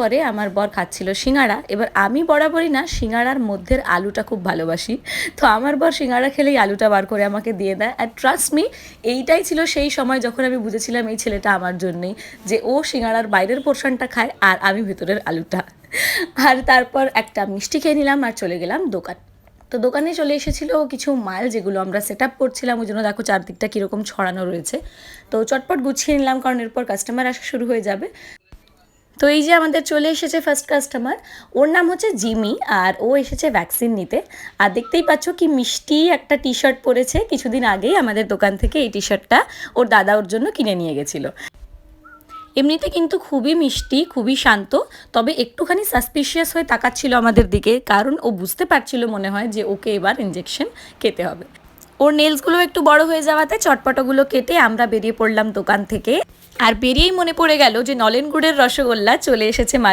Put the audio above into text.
পরে আমার বর খাচ্ছিল সিঙ্গাড়া। এবার আমি বরাবরই না সিঙ্গাড়ার মধ্যের আলুটা খুব ভালোবাসি, তো আমার বর সিঙ্গাড়া খেলেই আলুটা বার করে আমাকে দিয়ে দেয়। আর ট্রাস্ট মি, এইটাই ছিল সেই সময় যখন আমি বুঝেছিলাম এই ছেলেটা আমার জন্যেই, যে ও সিঙ্গাড়ার বাইরের পোর্শনটা খায় আর আমি ভেতরের আলুটা। আর তারপর একটা মিষ্টি খেয়ে নিলাম আর চলে গেলাম দোকান। তো দোকানে চলে এসেছিলো কিছু মাল, যেগুলো আমরা সেট আপ করছিলাম, ওই জন্য দেখো চারদিকটা কীরকম ছড়ানো রয়েছে। তো চটপট গুছিয়ে নিলাম, কারণ এরপর কাস্টমার আসা শুরু হয়ে যাবে। তো এই যে আমাদের চলে এসেছে ফার্স্ট কাস্টমার, ওর নাম হচ্ছে জিমি, আর ও এসেছে ভ্যাকসিন নিতে। আর দেখতেই পাচ্ছ কি মিষ্টি একটা টি শার্ট পরেছে, কিছুদিন আগেই আমাদের দোকান থেকে এই টি শার্টটা ওর দাদা ওর জন্য কিনে নিয়ে গেছিলো। এমনিতে কিন্তু খুবই মিষ্টি, খুবই শান্ত, তবে একটুখানি সাসপিশিয়াস হয়ে তাকাচ্ছিল আমাদের দিকে, কারণ ও বুঝতে পারছিল মনে হয় যে ওকে এবার ইঞ্জেকশন খেতে হবে। ওর নেলসগুলো একটু বড় হয়ে যাওয়াতে চটপটোগুলো কেটে আমরা বেরিয়ে পড়লাম দোকান থেকে। আর বেরিয়েই মনে পড়ে গেল যে নলেন গুড়ের রসগোল্লা চলে এসেছে মার্কেটে।